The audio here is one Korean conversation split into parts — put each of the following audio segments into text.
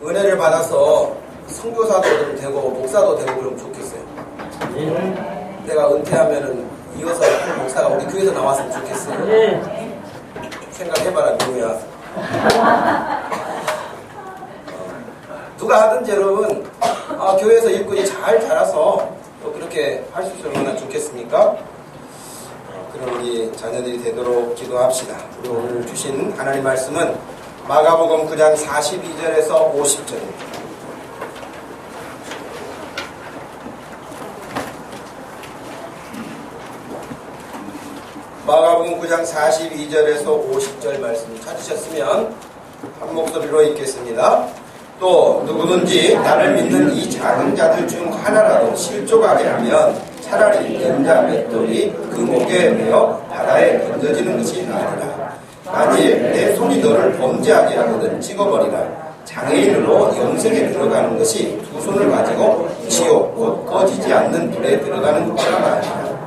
은혜를 받아서 선교사도 되고 목사도 되고 그러면 좋겠어요. 내가 은퇴하면은 이어서 한 목사가 우리 교회에서 나왔으면 좋겠어요. 생각해봐라, 누구야. 누가 하든지 여러분, 교회에서 일꾼이 잘 자라서 또 그렇게 할 수 있으면 얼마나 좋겠습니까? 그럼 우리 자녀들이 되도록 기도합시다. 우리 오늘 주신 하나님 말씀은 마가복음 9장 42절에서 50절입니다. 마가복음 9장 42절에서 50절 말씀 찾으셨으면 한 목소리로 읽겠습니다. 또 누구든지 나를 믿는 이 작은 자들 중 하나라도 실족하게 하면 차라리 연자 맷돌이 그 목에 매어 바다에 던져지는 것이 나으리라. 만일 내 손이 너를 범죄하게 하거든 찍어버리라. 장애인으로 영생에 들어가는 것이 두 손을 가지고 지옥 곧 꺼지지 않는 불에 들어가는 것보다 나으리라.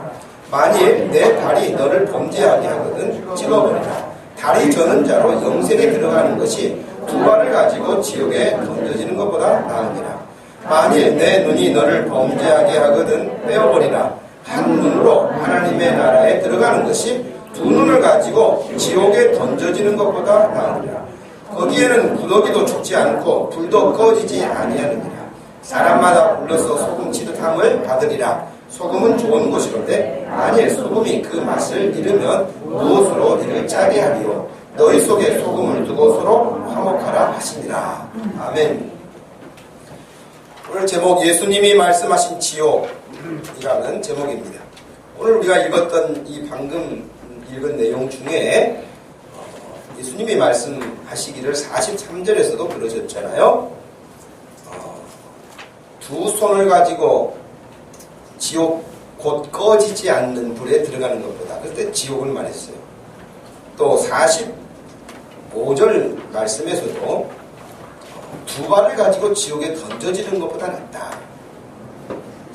만일 내 발이 너를 범죄하게 하거든 찍어버리라. 다리 저는 자로 영생에 들어가는 것이 두 발을 가지고 지옥에 던져지는 것보다 나으니라. 만일 내 눈이 너를 범죄하게 하거든 빼어버리라. 한 눈으로 하나님의 나라에 들어가는 것이 두 눈을 가지고 지옥에 던져지는 것보다 나으니라. 거기에는 무더기도 죽지 않고 불도 꺼지지 아니하느니라. 사람마다 불러서 소금 치듯함을 받으리라. 소금은 좋은 것이로되 만일 소금이 그 맛을 잃으면 무엇으로 이를 짜게 하리요. 너희 속에 소금을 두고 서로 화목하라 하시니라. 아멘. 오늘 제목 예수님이 말씀하신 지옥이라는 제목입니다. 오늘 우리가 읽었던 이 방금 읽은 내용 중에 예수님이 말씀하시기를 43절에서도 그러셨잖아요. 두 손을 가지고 지옥 곧 꺼지지 않는 불에 들어가는 것보다, 그때 지옥을 말했어요. 또 45절 말씀에서도 두 발을 가지고 지옥에 던져지는 것보다 낫다.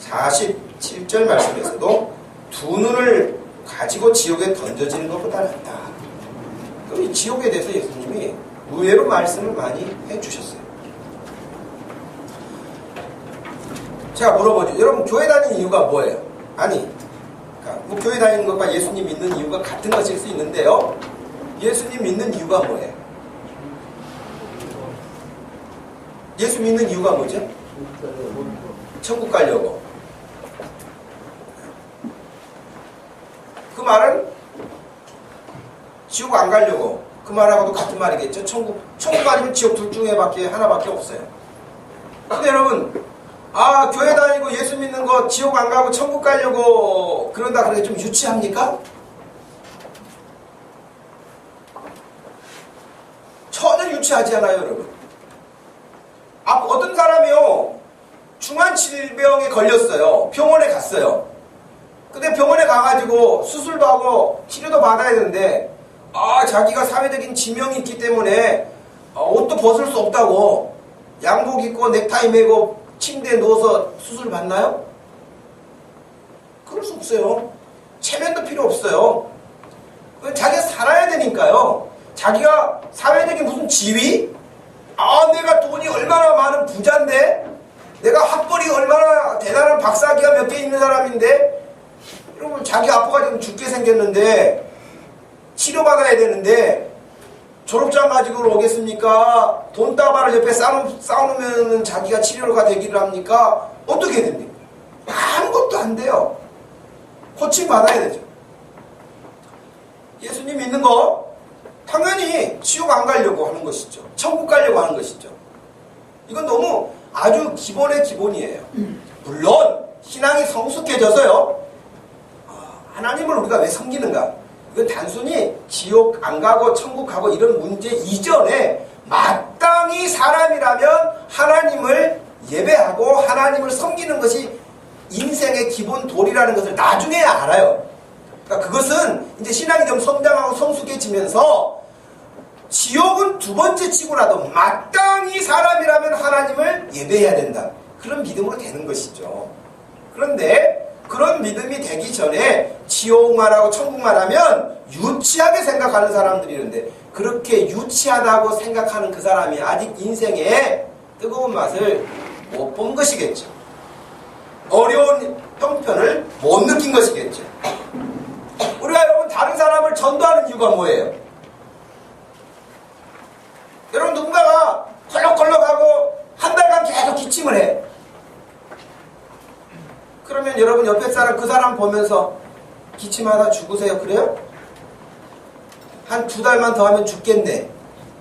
47절 말씀에서도 두 눈을 가지고 지옥에 던져지는 것보다 낫다. 그럼 이 지옥에 대해서 예수님이 의외로 말씀을 많이 해주셨어요. 제가 물어보죠. 여러분 교회 다니는 이유가 뭐예요? 아니, 그러니까 뭐 교회 다니는 것과 예수님 믿는 이유가 같은 것일 수 있는데요. 예수님 믿는 이유가 뭐예요? 예수 믿는 이유가 뭐죠? 천국 가려고. 그 말은 지옥 안 가려고. 그 말하고도 같은 말이겠죠. 천국 아니면 지옥 둘 중에 하나밖에 없어요. 근데 여러분, 교회 다니고 예수 믿는 거 지옥 안 가고 천국 가려고 그런다 그러게 좀 유치합니까? 전혀 유치하지 않아요, 여러분. 어떤 사람이요, 중환질병에 걸렸어요. 병원에 갔어요. 근데 병원에 가가지고 수술도 하고 치료도 받아야 되는데, 자기가 사회적인 지명이 있기 때문에 옷도 벗을 수 없다고 양복 입고 넥타이 매고 침대에 누워서 수술 받나요? 그럴 수 없어요. 체면도 필요 없어요. 자기가 살아야 되니까요. 자기가 사회적인 무슨 지위? 내가 돈이 얼마나 많은 부자인데, 내가 학벌이 얼마나 대단한 박사학위가 몇 개 있는 사람인데, 여러분 자기 아파가지고 죽게 생겼는데 치료받아야 되는데 졸업장 가지고 오겠습니까? 돈다발을 옆에 쌓아놓으면 자기가 치료가 되기를 합니까? 어떻게 됩니까? 아무것도 안 돼요. 고침 받아야 되죠. 예수님 믿는 거 당연히 지옥 안 가려고 하는 것이죠. 천국 가려고 하는 것이죠. 이건 너무 아주 기본의 기본이에요. 물론 신앙이 성숙해져서요, 하나님을 우리가 왜 섬기는가? 이건 단순히 지옥 안 가고 천국 가고 이런 문제 이전에 마땅히 사람이라면 하나님을 예배하고 하나님을 섬기는 것이 인생의 기본 도리라는 것을 나중에야 알아요. 그러니까 그것은 이제 신앙이 좀 성장하고 성숙해지면서 지옥은 두 번째 치고라도 마땅히 사람이라면 하나님을 예배해야 된다. 그런 믿음으로 되는 것이죠. 그런데 그런 믿음이 되기 전에 지옥만 하고 천국만 하면 유치하게 생각하는 사람들이 있는데, 그렇게 유치하다고 생각하는 그 사람이 아직 인생의 뜨거운 맛을 못 본 것이겠죠. 어려운 형편을 못 느낀 것이겠죠. 우리가 여러분 다른 사람을 전도하는 이유가 뭐예요? 여러분 누군가가 컬럭컬럭하고 한 달간 계속 기침을 해. 그러면 여러분 옆에 사람 그 사람 보면서 기침하다 죽으세요. 그래요? 한 2달만 더 하면 죽겠네.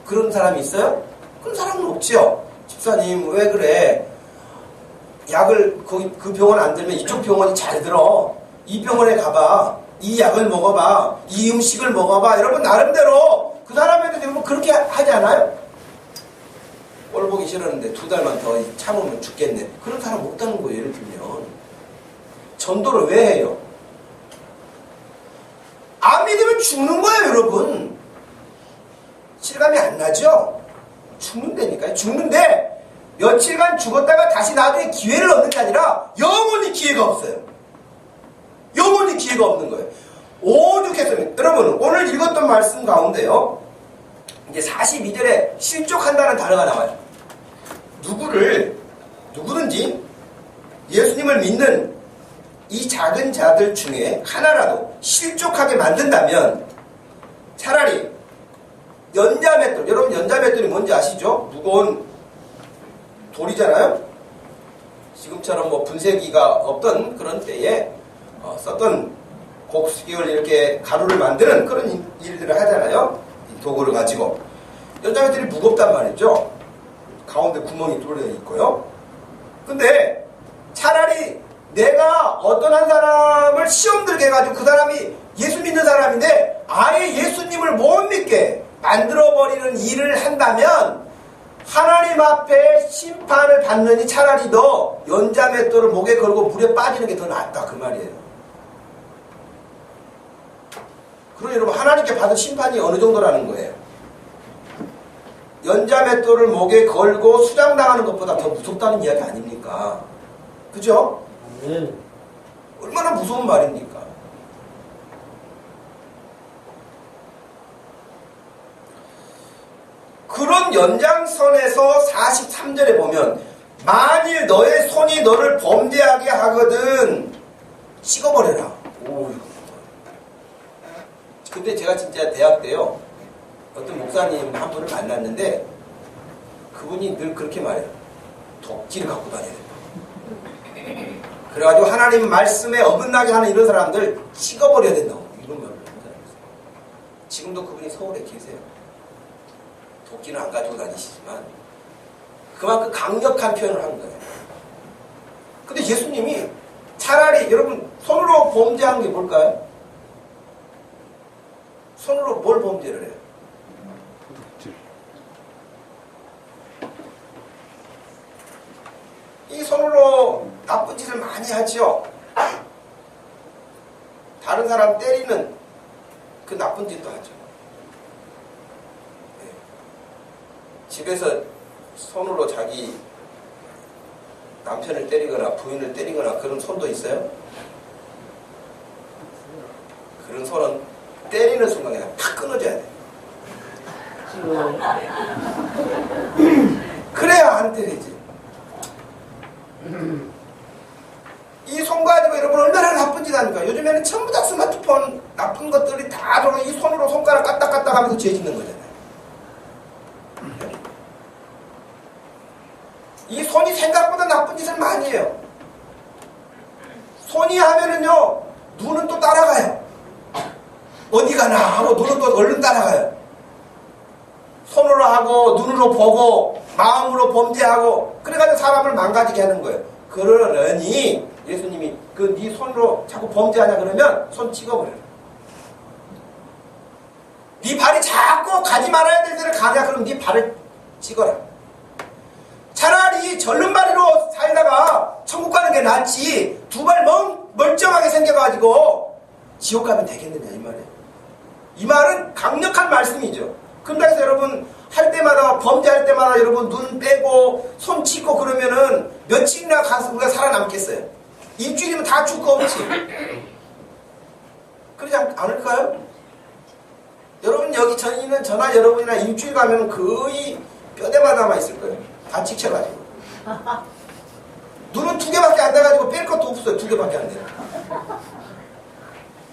그런 사람이 있어요? 그런 사람은 없지요. 집사님 왜 그래? 약을 그 병원 안 들면 이쪽 병원이 잘 들어. 이 병원에 가봐. 이 약을 먹어봐. 이 음식을 먹어봐. 여러분 나름대로 그 사람에 대해서 여러분 그렇게 하지 않아요? 꼴 보기 싫었는데 2달만 더 참으면 죽겠네. 그런 사람 없다는 거예요. 예를 들면 전도를 왜 해요? 안 믿으면 죽는 거예요. 여러분 실감이 안 나죠? 죽는다니까요. 죽는데 며칠간 죽었다가 다시 나중에 기회를 얻는 게 아니라 영원히 기회가 없어요. 영원히 기회가 없는 거예요. 오죽했으면 여러분 오늘 읽었던 말씀 가운데요 이제 42절에 실족한다는 단어가 나와요. 누구든지 예수님을 믿는 이 작은 자들 중에 하나라도 실족하게 만든다면 차라리 연자맷돌, 여러분 연자맷돌이 뭔지 아시죠? 무거운 돌이잖아요. 지금처럼 뭐 분쇄기가 없던 그런 때에 썼던 곡식을 이렇게 가루를 만드는 그런 일들을 하잖아요. 이 도구를 가지고 연자맷돌이 무겁단 말이죠. 가운데 구멍이 뚫려 있고요. 근데 차라리 내가 어떤 한 사람을 시험 들게 해가지고 그 사람이 예수 믿는 사람인데 아예 예수님을 못 믿게 만들어버리는 일을 한다면 하나님 앞에 심판을 받느니 차라리 너 연자맷돌을 목에 걸고 물에 빠지는 게 더 낫다 그 말이에요. 그러니 여러분 하나님께 받은 심판이 어느 정도라는 거예요. 연자맷돌을 목에 걸고 수장당하는 것보다 더 무섭다는 이야기 아닙니까? 그죠? 얼마나 무서운 말입니까? 그런 연장선에서 43절에 보면 만일 너의 손이 너를 범죄하게 하거든 찍어버려라. 오, 근데 제가 진짜 대학 때요 어떤 목사님 한 분을 만났는데 그분이 늘 그렇게 말해요. 도끼를 갖고 다녀야 된다. 그래가지고 하나님 말씀에 어긋나게 하는 이런 사람들 찍어버려야 된다고 이런 말을 하는 사람이었어요. 지금도 그분이 서울에 계세요. 도끼는 안 가지고 다니시지만 그만큼 강력한 표현을 하는 거예요. 근데 예수님이 차라리 여러분 손으로 범죄한 게 뭘까요? 손으로 뭘 범죄를 해요? 이 손으로 나쁜 짓을 많이 하죠. 다른 사람 때리는 그 나쁜 짓도 하죠. 네. 집에서 손으로 자기 남편을 때리거나 부인을 때리거나 그런 손도 있어요? 그런 손은 때리는 순간에 탁 끊어져야 돼. 그래야 안 때리지. 이 손 가지고 여러분 얼마나 나쁜 짓 하니까 요즘에는 전부 다 스마트폰 나쁜 것들이 다 저런 이 손으로 손가락 까딱까딱 하면서 죄 짓는 거잖아요. 이 손이 생각보다 나쁜 짓을 많이 해요. 손이 하면은요 눈은 또 따라가요. 어디 가나 하고 눈은 또 얼른 따라가요. 손으로 하고 눈으로 보고 마음으로 범죄하고 그래가지고 사람을 망가지게 하는 거예요. 그러니 예수님이 그 네 손으로 자꾸 범죄하냐 그러면 손 찍어버려요. 네 발이 자꾸 가지 말아야 될 데를 가냐 그러면 네 발을 찍어라. 차라리 절름발이로 살다가 천국 가는 게 낫지 두 발 멀쩡하게 생겨가지고 지옥 가면 되겠느냐 이 말이에요. 이 말은 강력한 말씀이죠. 그래서 여러분 할 때마다 범죄할 때마다 여러분 눈 빼고 손 찍고 그러면은 며칠이나 가서 우리가 살아남겠어요? 일주일이면 다 죽고 없지. 그러지 않을까요? 여러분 여기 전이는 저나 여러분이나 일주일 가면 거의 뼈대만 남아있을 거예요. 다 찍혀가지고. 눈은 2개밖에 안 돼가지고 뺄 것도 없어요. 2개밖에 안 돼요.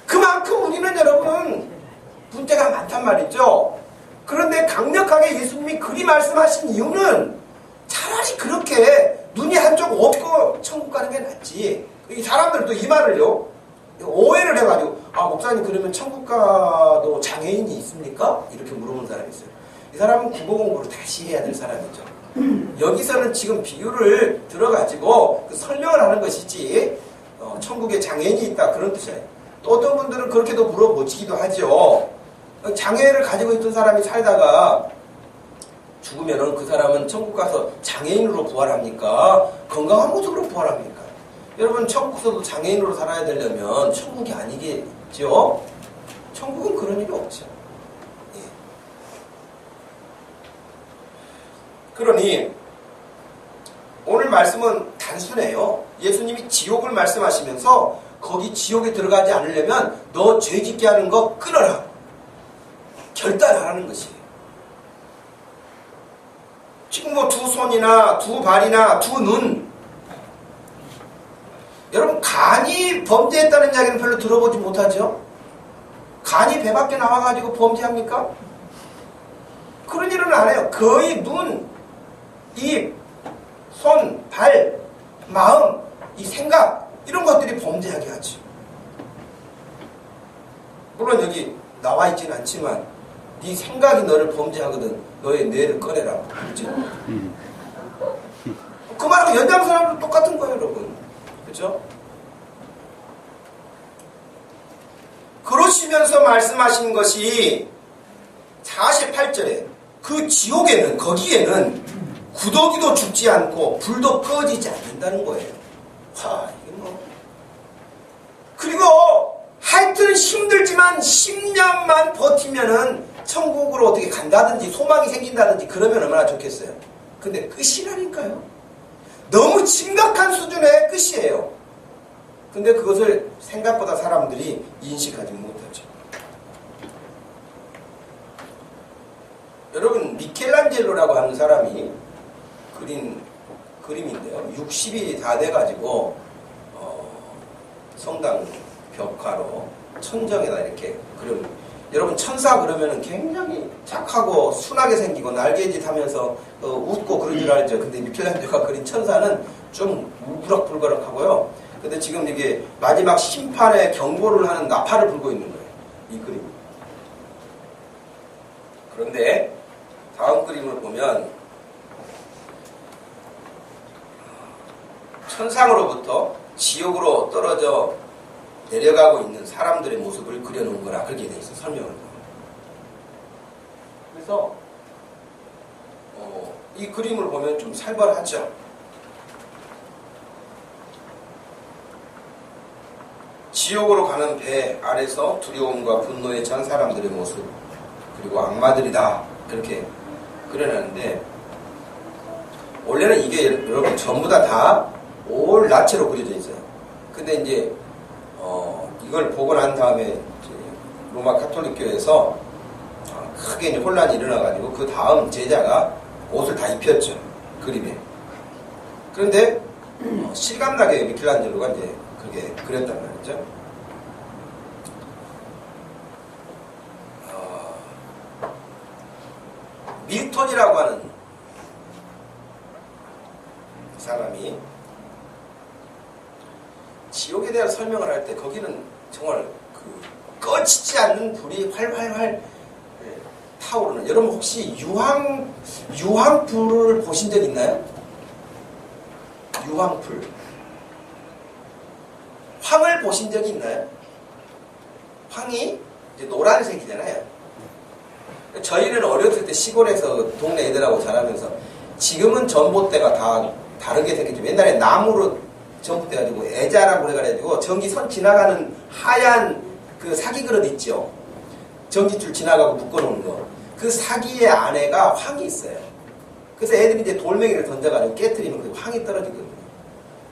그만큼 우리는 여러분 문제가 많단 말이죠. 그런데 강력하게 예수님이 그리 말씀하신 이유는 차라리 그렇게 눈이 한쪽 없고 천국 가는 게 낫지. 이 사람들도 이 말을요 오해를 해가지고 목사님 그러면 천국 가도 장애인이 있습니까? 이렇게 물어보는 사람이 있어요. 이 사람은 국어 공부를 다시 해야 될 사람이죠. 여기서는 지금 비유를 들어가지고 그 설명을 하는 것이지 천국에 장애인이 있다 그런 뜻이에요. 또 어떤 분들은 그렇게도 물어보시기도 하죠. 장애를 가지고 있던 사람이 살다가 죽으면은 그 사람은 천국 가서 장애인으로 부활합니까? 건강한 모습으로 부활합니까? 여러분 천국에서도 장애인으로 살아야 되려면 천국이 아니겠죠? 천국은 그런 일이 없죠. 예. 그러니 오늘 말씀은 단순해요. 예수님이 지옥을 말씀하시면서 거기 지옥에 들어가지 않으려면 너 죄짓게 하는 거 끊어라. 결단하라는 것이에요. 지금 뭐 2손이나 2발이나 2눈 여러분 간이 범죄했다는 이야기는 별로 들어보지 못하죠? 간이 배 밖에 나와가지고 범죄합니까? 그런 일은 안 해요. 거의 눈, 입, 손, 발, 마음, 이 생각 이런 것들이 범죄하게 하죠. 물론 여기 나와 있지는 않지만 네 생각이 너를 범죄하거든 너의 뇌를 꺼내라. 그렇죠? 그 말하고 연장선하고 똑같은 거예요, 여러분. 그렇죠? 그러시면서 말씀하신 것이 48절에 그 지옥에는 거기에는 구더기도 죽지 않고 불도 꺼지지 않는다는 거예요. 이게 뭐 그리고 하여튼 힘들지만 10년만 버티면은 천국으로 어떻게 간다든지 소망이 생긴다든지 그러면 얼마나 좋겠어요. 근데 끝이라니까요. 너무 심각한 수준의 끝이에요. 근데 그것을 생각보다 사람들이 인식하지 못하죠. 여러분 미켈란젤로라고 하는 사람이 그린 그림인데요. 60이 다 돼가지고 성당 벽화로 천정에다 이렇게 그림. 여러분 천사 그러면은 굉장히 착하고 순하게 생기고 날개짓 하면서 웃고 그런 줄 알죠. 근데 미켈란젤로가 그린 천사는 좀 우그럭불그럭하고요. 근데 지금 이게 마지막 심판의 경고를 하는 나팔을 불고 있는 거예요. 이 그림. 그런데 다음 그림을 보면 천상으로부터 지옥으로 떨어져 내려가고 있는 사람들의 모습을 그려놓은 거라 그렇게 돼 있어 설명을. 그래서 이 그림을 보면 좀 살벌하죠. 지옥으로 가는 배 아래서 두려움과 분노에 찬 사람들의 모습 그리고 악마들이다 그렇게 그려놨는데 원래는 이게 여러분 전부 다 올 나체로 그려져 있어요. 근데 이제 이걸 보고 난 다음에 이제 로마 가톨릭 교회에서 크게 이제 혼란이 일어나가지고 그 다음 제자가 옷을 다 입혔죠. 그림에. 그런데 실감나게 미켈란젤로가 이제 그렇게 그렸단 말이죠. 밀톤이라고 하는 사람이 지옥에 대한 설명을 할 때 거기는 정말 꺼지지 않는 불이 활활활 타오르는. 여러분 혹시 유황불을 보신 적 있나요? 유황불. 황을 보신 적이 있나요? 황이 이제 노란색이잖아요. 저희는 어렸을 때 시골에서 동네 애들하고 자라면서 지금은 전봇대가 다 다르게 생겼죠. 옛날에 나무로 전봇대 가지고 애자라고 해가지고 전기선 지나가는 하얀 그 사기 그릇 있죠. 전기줄 지나가고 묶어놓은 거. 그 사기의 안에가 황이 있어요. 그래서 애들이 이제 돌멩이를 던져가지고 깨트리면 그 황이 떨어지거든요.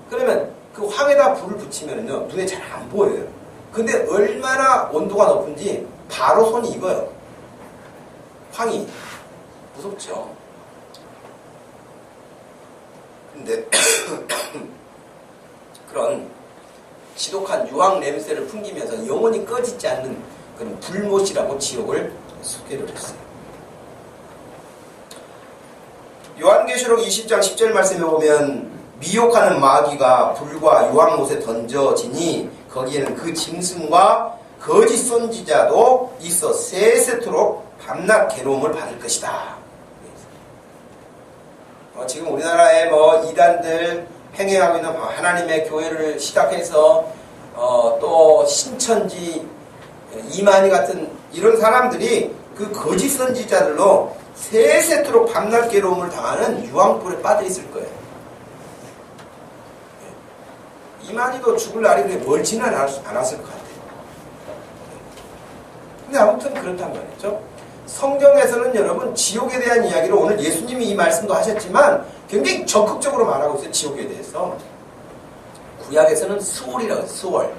그러면 그 황에다 불을 붙이면요 눈에 잘 안 보여요. 근데 얼마나 온도가 높은지 바로 손이 익어요. 황이 무섭죠. 근데 그런 지독한 유황 냄새를 풍기면서 영원히 꺼지지 않는 그런 불못이라고 지옥을 소개를 했어요. 요한계시록 20장 10절 말씀에 보면 미혹하는 마귀가 불과 유황못에 던져지니 거기에는 그 짐승과 거짓 선지자도 있어 세세토록 밤낮 괴로움을 받을 것이다. 지금 우리나라에 이단들 행해하고 있는 하나님의 교회를 시작해서 또 신천지 이만희 같은 이런 사람들이 그 거짓 선지자들로 세세토록 밤낮 괴로움을 당하는 유황불에 빠져 있을 거예요. 이만희도 죽을 날이 그렇게 멀지는 않았을 것 같아요. 근데 아무튼 그렇단 말이죠. 성경에서는 여러분 지옥에 대한 이야기를 오늘 예수님이 이 말씀도 하셨지만 굉장히 적극적으로 말하고 있어요. 지옥에 대해서. 구약에서는 수월이라고 해요. 수월.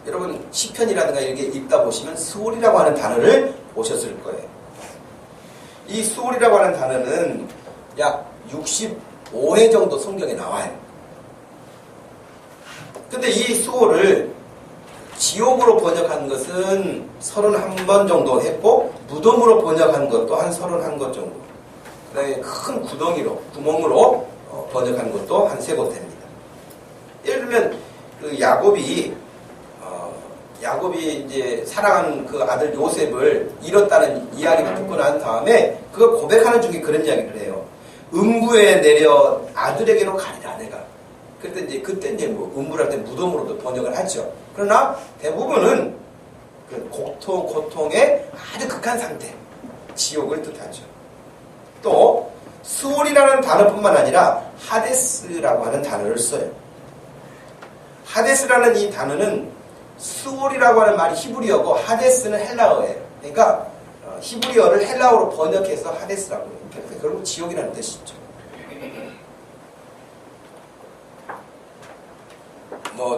여러분 시편이라든가 이렇게 읽다 보시면 수월이라고 하는 단어를 보셨을 거예요. 이 수월이라고 하는 단어는 약 65회 정도 성경에 나와요. 근데 이 수월을 지옥으로 번역한 것은 31번 정도 했고 무덤으로 번역한 것도 한 31것 정도. 그 다음에 큰 구멍으로 번역한 것도 한 3곳 됩니다. 예를 들면 그 야곱이 이제 사랑하는 그 아들 요셉을 잃었다는 이야기를 듣고 난 다음에 그걸 고백하는 중에 그런 이야기를 해요. 음부에 내려 아들에게로 가리라 내가. 그때 이제 음부를 할 때 무덤으로도 번역을 하죠. 그러나 대부분은 그 고통의 아주 극한 상태, 지옥을 뜻하죠. 또 수월이라는 단어뿐만 아니라 하데스라고 하는 단어를 써요. 하데스라는 이 단어는 수월이라고 하는 말이 히브리어고 하데스는 헬라어예요. 그러니까 히브리어를 헬라어로 번역해서 하데스라고 해요. 결국 지옥이라는 뜻이죠.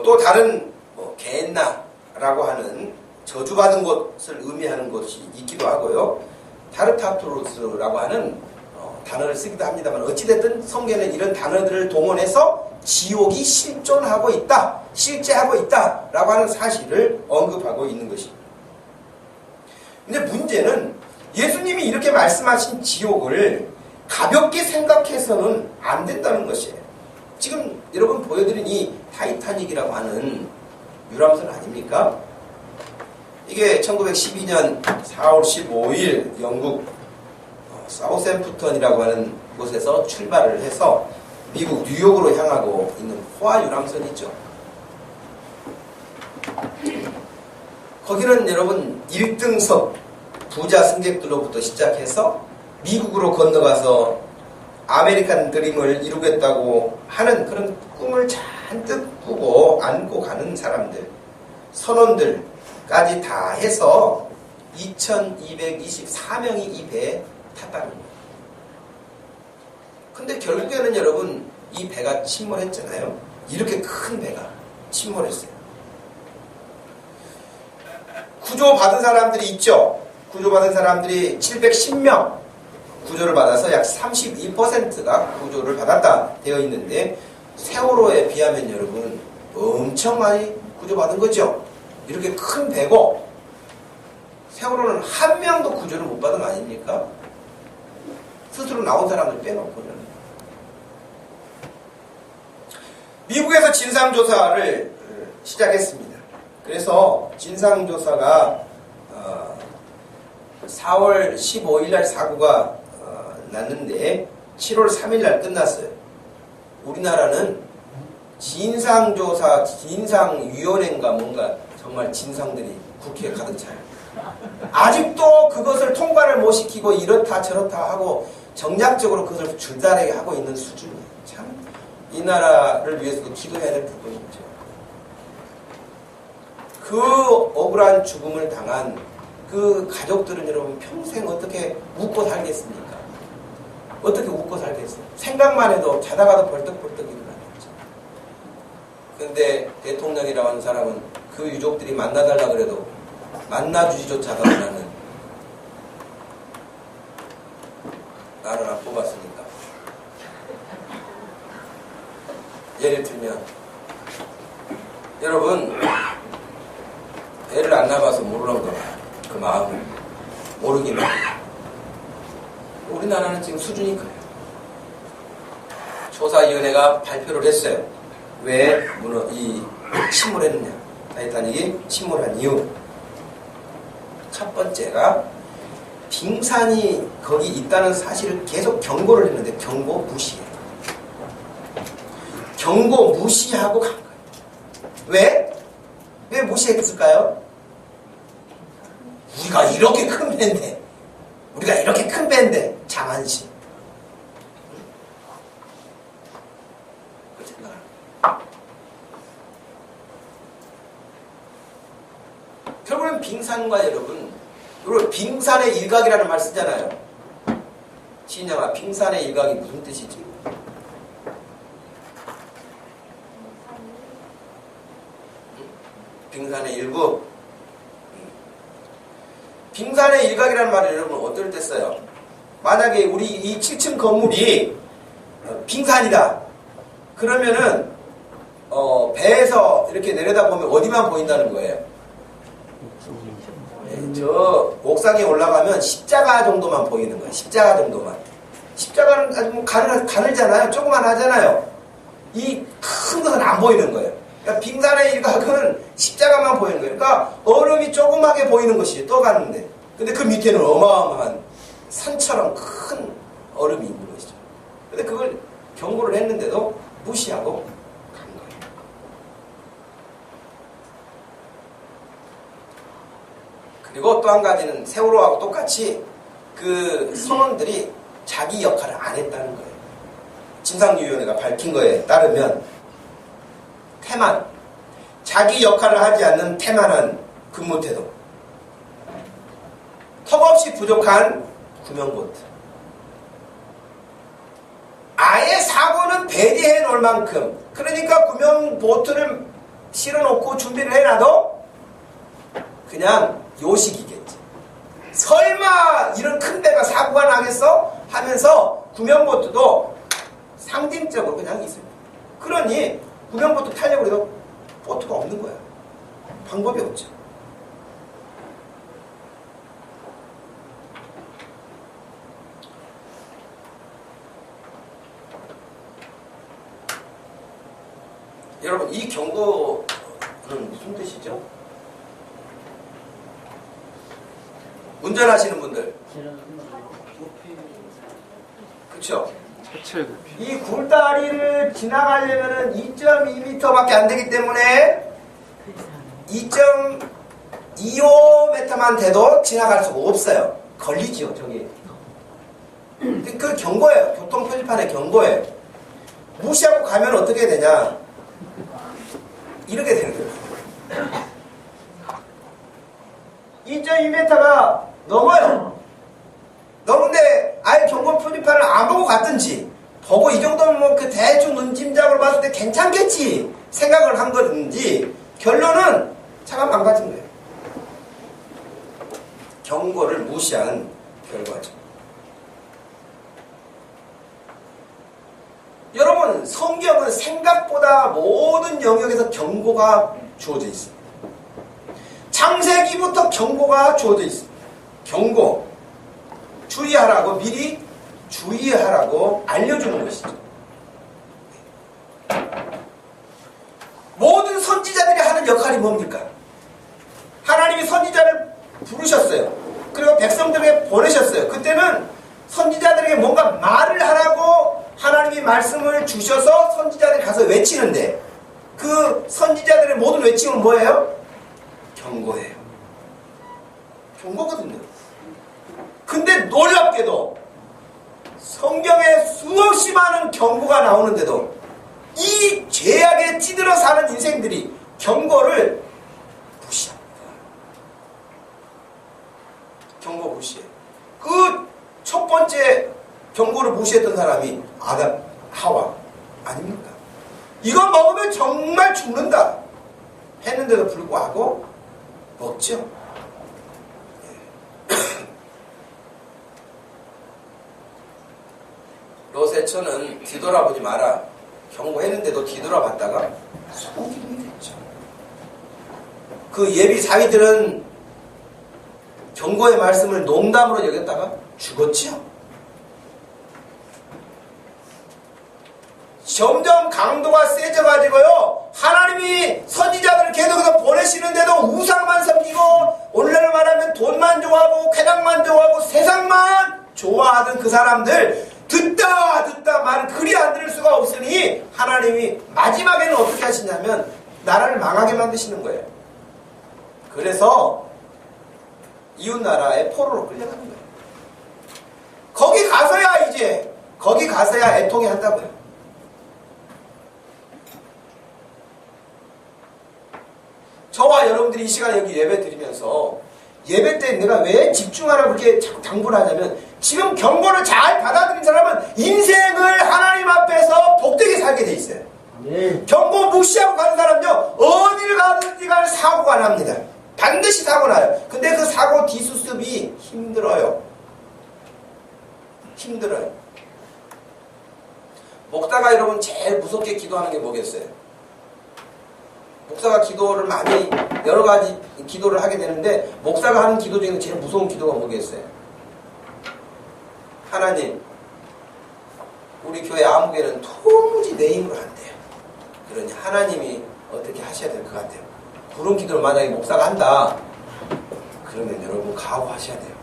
또 다른 게엔나라고 하는 저주받은 곳을 의미하는 것이 있기도 하고요. 타르타투루스라고 하는 단어를 쓰기도 합니다만 어찌됐든 성경에는 이런 단어들을 동원해서 지옥이 실존하고 있다, 실제하고 있다라고 하는 사실을 언급하고 있는 것입니다. 근데 문제는 예수님이 이렇게 말씀하신 지옥을 가볍게 생각해서는 안 된다는 것이에요. 지금 여러분 보여드린 이 타이타닉이라고 하는 유람선 아닙니까? 이게 1912년 4월 15일 영국 사우샘프턴이라고 하는 곳에서 출발을 해서 미국 뉴욕으로 향하고 있는 호화 유람선이죠. 거기는 여러분 1등석 부자 승객들로부터 시작해서 미국으로 건너가서 아메리칸 드림을 이루겠다고 하는 그런 꿈을 잔뜩 꾸고 안고 가는 사람들, 선원들까지 다 해서 2224명이 이 배에 탔다는 거예요. 근데 결국에는 여러분 이 배가 침몰했잖아요. 이렇게 큰 배가 침몰했어요. 구조받은 사람들이 있죠. 구조받은 사람들이 710명 구조를 받아서 약 32%가 구조를 받았다 되어 있는데 세월호에 비하면 여러분 엄청 많이 구조받은 거죠. 이렇게 큰 배고 세월호는 한 명도 구조를 못 받은 거 아닙니까? 스스로 나온 사람을 빼놓고는. 미국에서 진상조사를 시작했습니다. 그래서 진상조사가 4월 15일 날 사고가 났는데 7월 3일 날 끝났어요. 우리나라는 진상조사, 진상위원회인가 뭔가 정말 진상들이 국회에 가득 차요. 아직도 그것을 통과를 못 시키고 이렇다 저렇다 하고 정략적으로 그것을 줄다리게 하고 있는 수준이에요. 참 이 나라를 위해서도 기도해야 될 부분이죠. 그 억울한 죽음을 당한 그 가족들은 여러분 평생 어떻게 웃고 살겠습니까? 어떻게 웃고 살겠어요? 생각만 해도 자다가도 벌떡벌떡 일어나겠죠. 그런데 대통령이라고 하는 사람은 그 유족들이 만나달라 그래도 만나주지조차가 못하는 예를 들면 여러분 애를 안 낳아서 모르는 거 그 마음을 모르기만 우리나라는 지금 수준이 그래요. 조사위원회가 발표를 했어요. 왜 침몰했느냐. 타이타닉이 침몰한 이유. 첫 번째가 빙산이 거기 있다는 사실을 계속 경고를 했는데 경고 무시해요. 경고 무시하고 간 거예요. 왜? 왜 무시했을까요? 우리가 이렇게 큰 배인데 자만심. 결국은 빙산과 여러분 빙산의 일각이라는 말 쓰잖아요. 진영아, 빙산의 일각이 무슨 뜻이지? 빙산의 일부. 빙산의 일각이라는 말을 여러분 어떨 때 써요? 만약에 우리 이 7층 건물이 빙산이다. 그러면은 배에서 이렇게 내려다보면 어디만 보인다는 거예요? 저 옥상에 올라가면 십자가 정도만 보이는 거예요. 십자가 정도만. 십자가는 아주 뭐 가늘잖아요. 조그만 하잖아요. 이 큰 것은 안 보이는 거예요. 그러니까 빙산의 일각은 십자가만 보이는 거예요. 그러니까 얼음이 조그맣게 보이는 것이 떠가는데, 근데 그 밑에는 어마어마한 산처럼 큰 얼음이 있는 것이죠. 근데 그걸 경고를 했는데도 무시하고 간 거예요. 그리고 또 한 가지는 세월호하고 똑같이 그 선원들이 자기 역할을 안 했다는 거예요. 진상규위원회가 밝힌 거에 따르면 태만, 자기 역할을 하지 않는 태만한 근무태도, 턱없이 부족한 구명보트, 아예 사고는 배제해 놓을 만큼, 그러니까 구명보트를 실어놓고 준비를 해놔도 그냥 요식이겠지. 설마 이런 큰 배가 사고가 나겠어? 하면서 구명보트도 상징적으로 그냥 있습니다. 그러니 구명보트 타려고 해도 보트가 없는 거야. 방법이 없죠. 여러분, 이 경고는 무슨 뜻이죠? 운전하시는 분들, 그렇죠? 이 굴다리를 지나가려면 2.2m밖에 안 되기 때문에 2.25m만 돼도 지나갈 수가 없어요. 걸리죠, 저기. 그 경고예요. 교통 표지판의 경고예요. 무시하고 가면 어떻게 되냐? 이렇게 되는 거예요. 2.2m가 넘어요. 넘는데 아예 경고 표지판을 안 보고 갔든지, 보고 이 정도면 뭐 그 대충 눈짐작을 봤을 때 괜찮겠지 생각을 한 거든지, 결론은 차가 망가진 거예요. 경고를 무시한 결과죠. 여러분, 성경은 생각보다 모든 영역에서 경고가 주어져 있습니다. 창세기부터 경고가 주어져 있습니다. 경고, 주의하라고, 미리 주의하라고 알려주는 것이죠. 모든 선지자들이 하는 역할이 뭡니까? 하나님이 선지자를 부르셨어요. 그리고 백성들에게 보내셨어요. 그때는 선지자들에게 뭔가 말을 하라고 하나님이 말씀을 주셔서 선지자들이 가서 외치는데, 그 선지자들의 모든 외침은 뭐예요? 경고예요. 경고거든요. 근데 놀랍게도 성경에 수없이 많은 경고가 나오는데도 이 죄악에 찌들어 사는 인생들이 경고를 무시합니다. 경고 무시해. 그 첫 번째 경고를 무시했던 사람이 아담, 하와 아닙니까? 이거 먹으면 정말 죽는다 했는데도 불구하고 먹죠. 롯의 처는 뒤돌아보지 마라. 경고했는데도 뒤돌아봤다가 소기둥이 됐죠. 그 예비 사위들은 경고의 말씀을 농담으로 여겼다가 죽었지요. 점점 강도가 세져가지고요, 하나님이 선지자들을 계속해서 보내시는데도 우상만 섬기고, 오늘날로 말하면 돈만 좋아하고 쾌락만 좋아하고 세상만 좋아하던 그 사람들, 듣다 말을 그리 안 들을 수가 없으니 하나님이 마지막에는 어떻게 하시냐면 나라를 망하게 만드시는 거예요. 그래서 이웃나라에 포로로 끌려가는 거예요. 거기 가서야 애통해 한다고요. 저와 여러분들이 이 시간에 여기 예배 드리면서, 예배 때 내가 왜 집중하라고 그렇게 자꾸 당부를 하냐면, 지금 경고를 잘 받아들인 사람은 인생을 하나님 앞에서 복되게 살게 돼 있어요. 네. 경고 무시하고 가는 사람은요, 어디를 가든지 간에 사고가 납니다. 반드시 사고 나요. 근데 그 사고 뒤수습이 힘들어요. 목사가 여러분 제일 무섭게 기도하는 게 뭐겠어요? 목사가 기도를 많이 여러 가지 기도를 하게 되는데, 목사가 하는 기도 중에 제일 무서운 기도가 뭐겠어요? 하나님, 우리 교회 아무개는 도무지 내 힘으로 안 돼요. 그러니 하나님이 어떻게 하셔야 될 것 같아요. 그런 기도를 만약에 목사가 한다, 그러면 여러분 각오하셔야 돼요.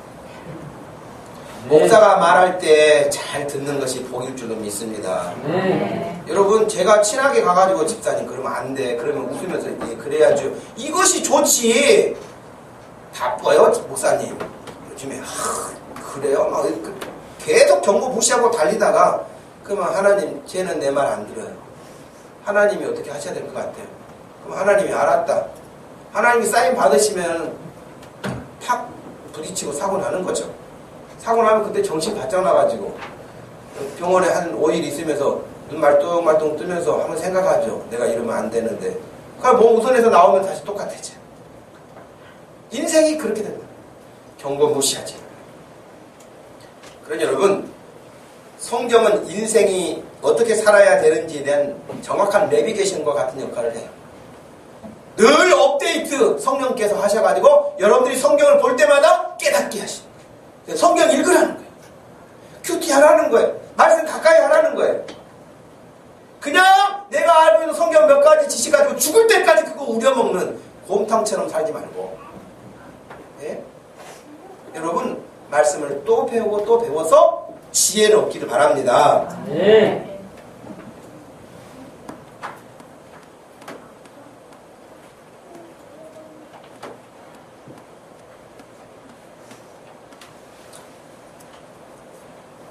네. 목사가 말할 때 잘 듣는 것이 복일 줄로 믿습니다. 네. 여러분, 제가 친하게 가가지고 집사님 그러면 안 돼, 그러면 웃으면서 그래야죠. 이것이 좋지. 바빠요 목사님 요즘에. 그래요? 막 계속 경고 무시하고 달리다가, 그러면 하나님, 쟤는 내 말 안 들어요. 하나님이 어떻게 하셔야 될 것 같아요. 그럼 하나님이 알았다. 하나님이 사인 받으시면 탁 부딪히고 사고 나는 거죠. 사고 나면 그때 정신 바짝 나가지고 병원에 한 5일 있으면서 눈 말똥말똥 뜨면서 한번 생각하죠. 내가 이러면 안 되는데. 그럼 몸 우선에서 나오면 다시 똑같아져. 인생이 그렇게 된다. 경고 무시하지. 그러니 여러분, 성경은 인생이 어떻게 살아야 되는지에 대한 정확한 내비게이션과 같은 역할을 해요. 늘 업데이트 성령께서 하셔가지고 여러분들이 성경을 볼 때마다 깨닫게 하시고, 성경 읽으라는 거예요. 큐티 하라는 거예요. 말씀 가까이 하라는 거예요. 그냥 내가 알고 있는 성경 몇 가지 지식 가지고 죽을 때까지 그거 우려먹는 곰탕처럼 살지 말고, 네? 여러분, 말씀을 또 배우고 또 배워서 지혜를 얻기를 바랍니다. 네.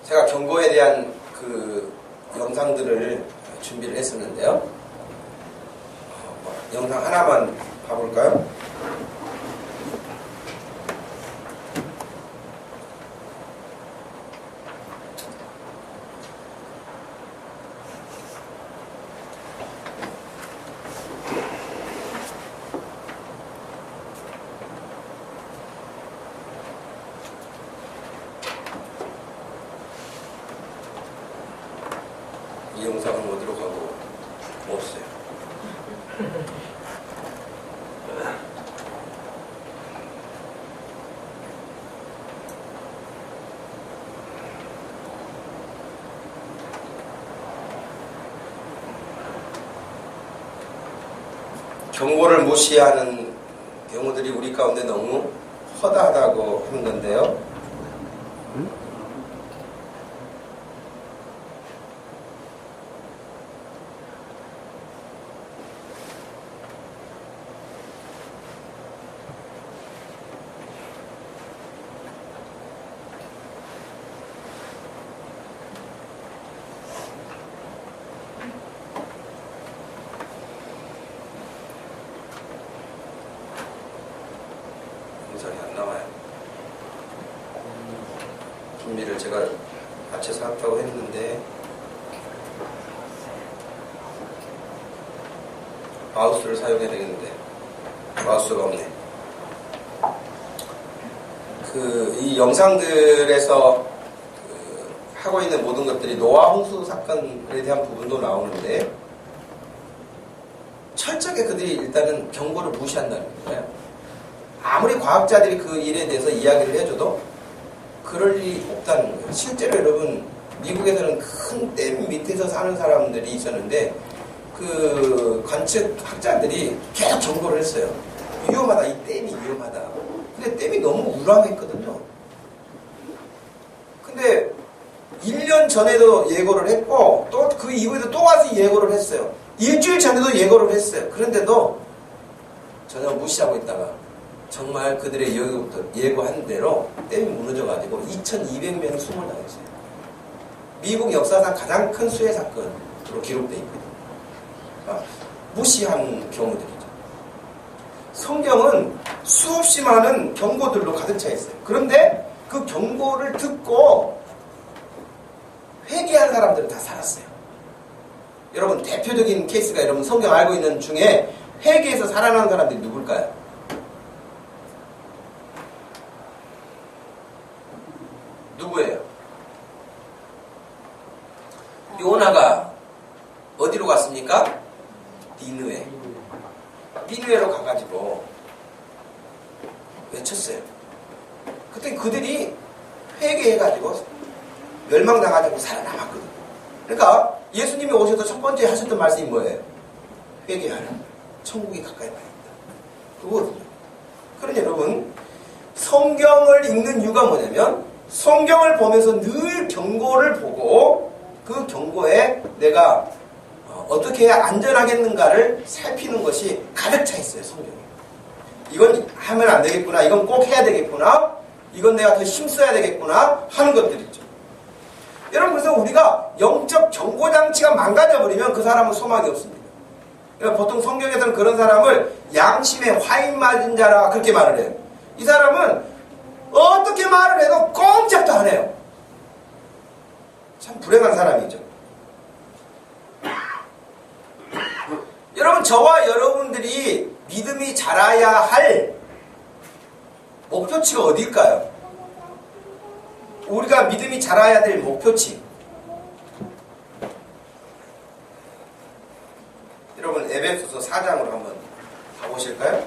제가 경고에 대한 그 영상들을 준비를 했었는데요. 영상 하나만 봐볼까요? 이 영상은 어디로 가고 없어요. 경고를 무시하는 경우들이 우리 가운데 너무 허다하다고 하는 건데요. 영상이 안 나와요. 준비를 제가 합쳐서 한다고 했는데 마우스를 사용해야 되겠는데 마우스가 없네. 이 영상들에서 하고 있는 모든 것들이 노아 홍수 사건에 대한 부분도 나오는데 철저하게 그들이 일단은 경고를 무시한다는 거예요. 아무리 과학자들이 그 일에 대해서 이야기를 해줘도 그럴 일이 없다는 거예요. 실제로 여러분 미국에서는 큰 댐 밑에서 사는 사람들이 있었는데 그 관측학자들이 계속 경고를 했어요. 위험하다. 이 댐이 위험하다. 근데 댐이 너무 우람했거든요. 근데 1년 전에도 예고를 했고 또 그 이후에도 또 와서 예고를 했어요. 일주일 전에도 예고를 했어요. 그런데도 전혀 무시하고 있다가 정말 그들의 예고한 대로 댐이 무너져가지고 2,200명이 숨을 당했어요. 미국 역사상 가장 큰 수해 사건으로 기록되어 있거든요. 그러니까 무시한 경우들이죠. 성경은 수없이 많은 경고들로 가득 차 있어요. 그런데 그 경고를 듣고 회개한 사람들은 다 살았어요. 여러분 대표적인 케이스가 여러분 성경 알고 있는 중에 회개해서 살아난 사람들이 누굴까요? 누구예요? 요나가 어디로 갔습니까? 니느웨. 니느웨로 가가지고 외쳤어요. 그때 그들이 회개해가지고 멸망당하자고 살아남았거든요. 그러니까 예수님이 오셔서 첫 번째 하셨던 말씀이 뭐예요? 회개하라. 천국이 가까이 와 있다. 그거거든요. 그러니 여러분 성경을 읽는 이유가 뭐냐면 성경을 보면서 늘 경고를 보고 그 경고에 내가 어떻게 해야 안전하겠는가를 살피는 것이 가득 차 있어요. 성경에. 이건 하면 안 되겠구나. 이건 꼭 해야 되겠구나. 이건 내가 더 힘써야 되겠구나 하는 것들 있죠. 여러분 그래서 우리가 영적 경고장치가 망가져버리면 그 사람은 소망이 없습니다. 그러니까 보통 성경에서는 그런 사람을 양심에 화인 맞은 자라 그렇게 말을 해요. 이 사람은 어떻게 말을 해도 꼼짝도 안 해요. 참 불행한 사람이죠. 여러분 저와 여러분들이 믿음이 자라야 할 목표치가 어디일까요? 우리가 믿음이 자라야 될 목표치. 여러분 에베소서 4장으로 한번 가보실까요?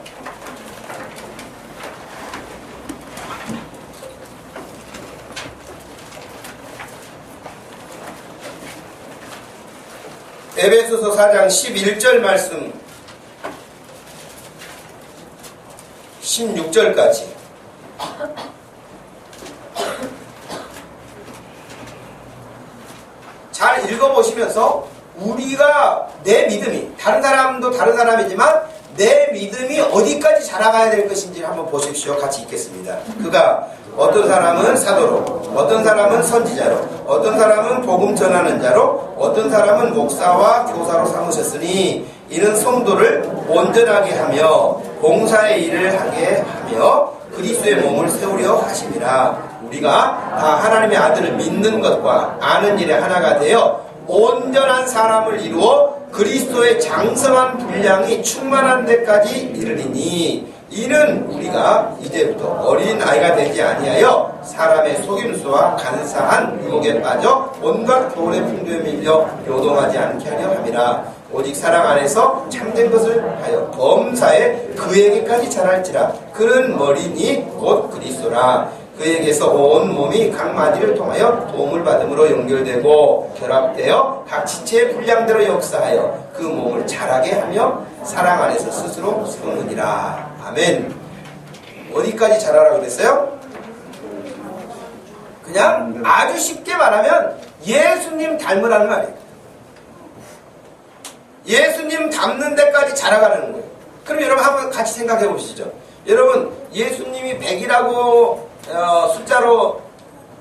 에베소서 4장 11절 말씀 16절까지 잘 읽어보시면서 우리가 내 믿음이 다른 사람도 다른 사람이지만 내 믿음이 어디까지 자라가야 될 것인지 한번 보십시오. 같이 읽겠습니다. 그가 어떤 사람은 사도로, 어떤 사람은 선지자로, 어떤 사람은 복음 전하는 자로, 어떤 사람은 목사와 교사로 삼으셨으니 이는 성도를 온전하게 하며 봉사의 일을 하게 하며 그리스도의 몸을 세우려 하심이라. 우리가 다 하나님의 아들을 믿는 것과 아는 일에 하나가 되어 온전한 사람을 이루어 그리스도의 장성한 분량이 충만한 데까지 이르리니 이는 우리가 이제부터 어린 아이가 되지 아니하여 사람의 속임수와 간사한 유혹에 빠져 온갖 교훈의 풍조에 밀려 요동하지 않게 하려 함이라. 오직 사랑 안에서 참된 것을 하여 범사에 그에게까지 자랄지라. 그는 머리니 곧 그리스도라. 그에게서 온 몸이 각 마디를 통하여 도움을 받음으로 연결되고 결합되어 각 지체의 분량대로 역사하여 그 몸을 자라게 하며 사랑 안에서 스스로 세우느니라. 아멘. 어디까지 자라라 그랬어요? 그냥 아주 쉽게 말하면 예수님 닮으라는 말이에요. 예수님 닮는 데까지 자라가는 거예요. 그럼 여러분 한번 같이 생각해 보시죠. 여러분 예수님이 100이라고 숫자로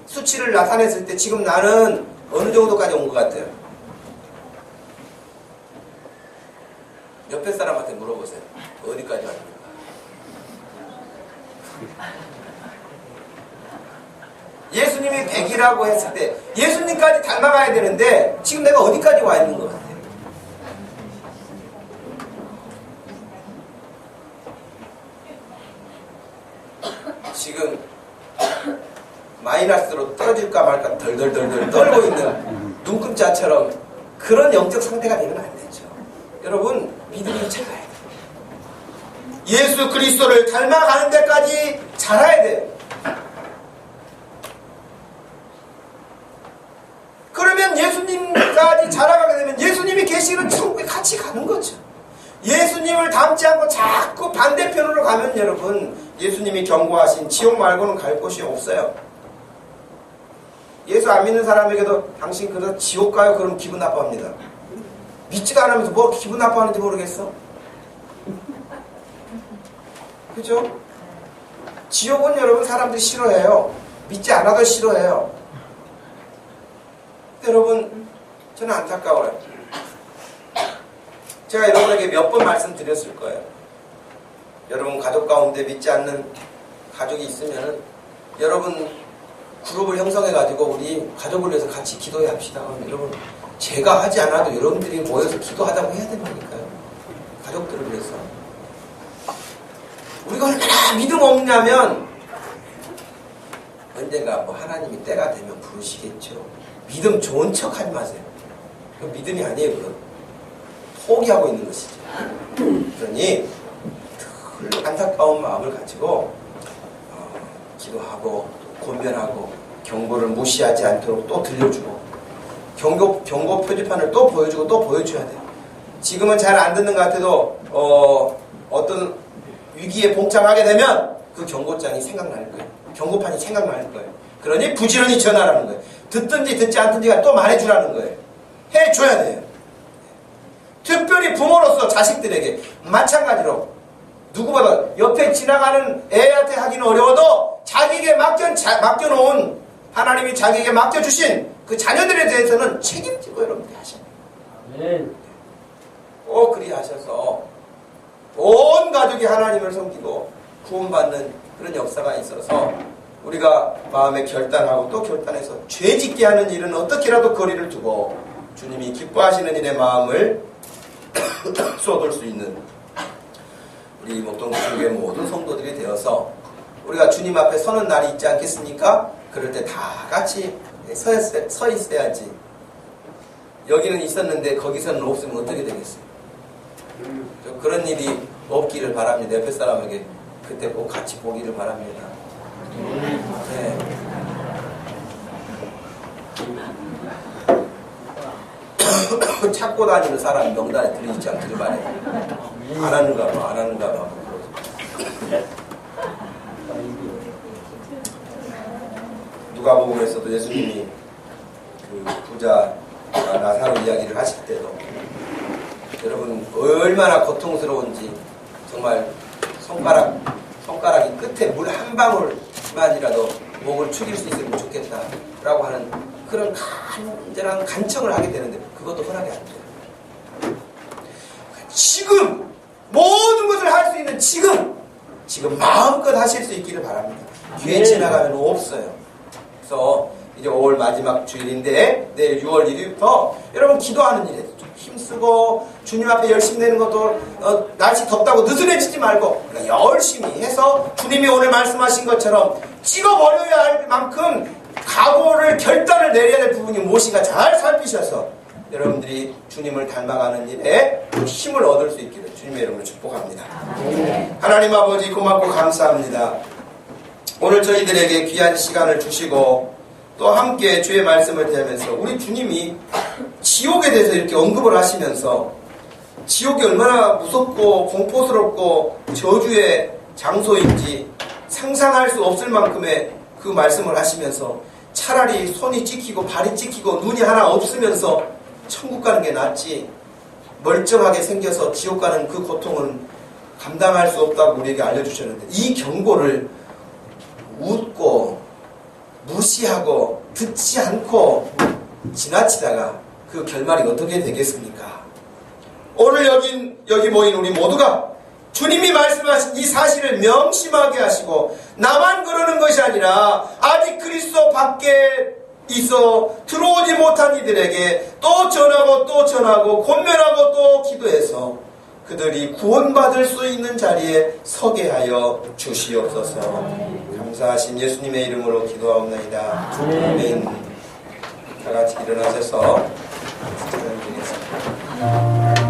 수치를 나타냈을 때 지금 나는 어느 정도까지 온 것 같아요? 옆에 사람한테 물어보세요. 어디까지 왔습니까? 예수님이 100이라고 했을 때 예수님까지 닮아가야 되는데 지금 내가 어디까지 와 있는 것 같아요? 지금 마이너스로 떨어질까 말까 덜덜덜덜 떨고 있는 눈금자처럼 그런 영적 상태가 되면 안 되죠. 여러분, 믿음이 자라야 돼요. 예수 그리스도를 닮아가는 데까지 자라야 돼요. 그러면 예수님까지 자라가게 되면 예수님이 계시는 천국에 같이 가는 거죠. 예수님을 닮지 않고 자꾸 반대편으로 가면 여러분, 예수님이 경고하신 지옥 말고는 갈 곳이 없어요. 예수 안 믿는 사람에게도 당신 그래서 지옥 가요? 그럼 기분 나빠합니다. 믿지도 않으면서 뭐 기분 나빠하는지 모르겠어? 그죠? 지옥은 여러분 사람들이 싫어해요. 믿지 않아도 싫어해요. 여러분, 저는 안타까워요. 제가 여러분에게 몇 번 말씀드렸을 거예요. 여러분 가족 가운데 믿지 않는 가족이 있으면 여러분 그룹을 형성해가지고 우리 가족을 위해서 같이 기도해 합시다. 여러분, 제가 하지 않아도 여러분들이 모여서 기도하자고 해야 된다니까요. 가족들을 위해서. 우리가 얼마나 믿음 없냐면 언젠가 뭐 하나님이 때가 되면 부르시겠죠. 믿음 좋은 척 하지 마세요. 그건 믿음이 아니에요. 그건 포기하고 있는 것이죠. 그러니 늘 안타까운 마음을 가지고 기도하고 권면하고 경고를 무시하지 않도록 또 들려주고 경고 표지판을 또 보여주고 또 보여줘야 돼요. 지금은 잘 안 듣는 것 같아도 어떤 위기에 봉착하게 되면 그 경고장이 생각날 거예요. 경고판이 생각날 거예요. 그러니 부지런히 전하라는 거예요. 듣든지 듣지 않든지가 또 말해주라는 거예요. 해줘야 돼요. 특별히 부모로서 자식들에게 마찬가지로 누구보다 옆에 지나가는 애한테 하기는 어려워도 자기에게 맡겨놓은 하나님이 자기에게 맡겨주신 그 자녀들에 대해서는 책임지고 여러분들이 하셔야 돼요. 꼭 그리 하셔서 온 가족이 하나님을 섬기고 구원받는 그런 역사가 있어서 우리가 마음에 결단하고 또 결단해서 죄짓게 하는 일은 어떻게라도 거리를 두고 주님이 기뻐하시는 일에 마음을 쏟을 수 있는 우리 목동교회 모든 성도들이 되어서 우리가 주님 앞에 서는 날이 있지 않겠습니까? 그럴 때 다 같이 서 있어야지. 여기는 있었는데 거기서는 없으면 어떻게 되겠어요? 그런 일이 없기를 바랍니다. 옆에 사람에게 그때 꼭 같이 보기를 바랍니다. 네. 찾고 다니는 사람 명단에 들리지 않기를 바래요. 안 하는가 봐. 누가복음에서도 예수님이 그 부자 나사로 이야기를 하실 때도 여러분 얼마나 고통스러운지 정말 손가락이 끝에 물 한 방울만이라도 목을 축일 수 있으면 좋겠다라고 하는 그런 간절한 간청을 하게 되는데 그것도 허락이 안 돼요. 지금 모든 것을 할 수 있는 지금 마음껏 하실 수 있기를 바랍니다. 뒤에 지나가면 없어요. 그래서 이제 5월 마지막 주일인데 내일 6월 1일부터 여러분 기도하는 일에 좀 힘쓰고 주님 앞에 열심히 내는 것도 날씨 덥다고 느슨해지지 말고 열심히 해서 주님이 오늘 말씀하신 것처럼 찍어버려야 할 만큼 각오를 결단을 내려야 될 부분이 무엇인가 잘 살피셔서 여러분들이 주님을 닮아가는 일에 힘을 얻을 수 있기를 주님의 이름으로 축복합니다. 하나님 아버지 고맙고 감사합니다. 오늘 저희들에게 귀한 시간을 주시고 또 함께 주의 말씀을 대하면서 우리 주님이 지옥에 대해서 이렇게 언급을 하시면서 지옥이 얼마나 무섭고 공포스럽고 저주의 장소인지 상상할 수 없을 만큼의 그 말씀을 하시면서 차라리 손이 찍히고 발이 찍히고 눈이 하나 없으면서 천국 가는 게 낫지 멀쩡하게 생겨서 지옥 가는 그 고통은 감당할 수 없다고 우리에게 알려주셨는데 이 경고를 웃고 무시하고 듣지 않고 지나치다가 그 결말이 어떻게 되겠습니까? 오늘 여기 모인 우리 모두가 주님이 말씀하신 이 사실을 명심하게 하시고 나만 그러는 것이 아니라 아직 그리스도 밖에 있어 들어오지 못한 이들에게 또 전하고 권면하고 또 기도해서 그들이 구원받을 수 있는 자리에 서게 하여 주시옵소서. 감사하신 예수님의 이름으로 기도하옵나이다. 아멘. 다 같이 일어나셔서 찬양드리겠습니다.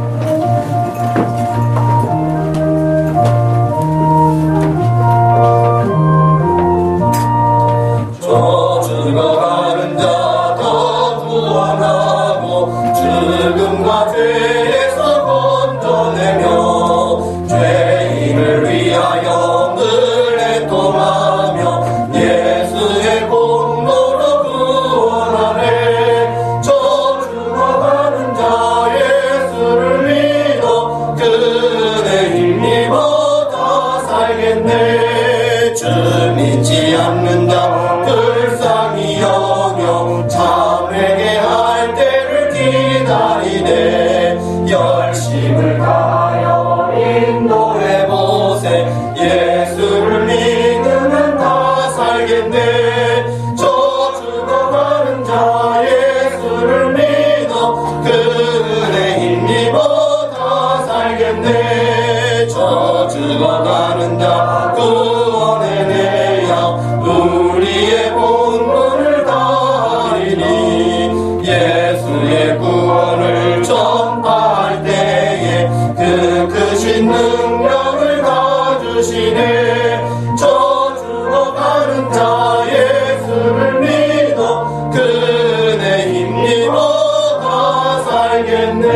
저 죽어가는 자 더 구원하고 죽음과 죄에서 건져내며 죄인을 위하여 늘 애통하며 예수의 공로로 구원하네. 저 죽어가는 자 예수를 믿어 그의 힘입어 다 살겠네. 주 믿지 않는 자 불쌍히 여겨 참회게 할 때를 기다리네. 열심을 다하여 인도해보세. 예수를 믿으면 다 살겠네. 저 죽어가는 자 예수를 믿어 그의 힘입어 다 살겠네. 저 죽어가는 자 구원해내야 우리의 본분을 다하리니. 예수의 구원을 전파할 때에 그 크신 능력을 가주시네. 저 죽어가는 자 예수를 믿어 그의 힘입어 다 살겠네.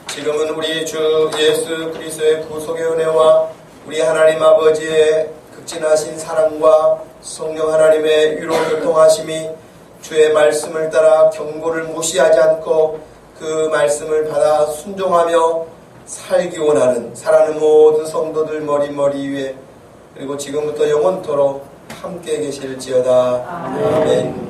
지금은 우리 주 예수 그리스도의 구속의 은혜와 우리 하나님 아버지의 극진하신 사랑과 성령 하나님의 위로 교통하심이 주의 말씀을 따라 경고를 무시하지 않고 그 말씀을 받아 순종하며 살기 원하는 사랑하는 모든 성도들 머리 위에 그리고 지금부터 영원토록 함께 계실지어다. 아멘.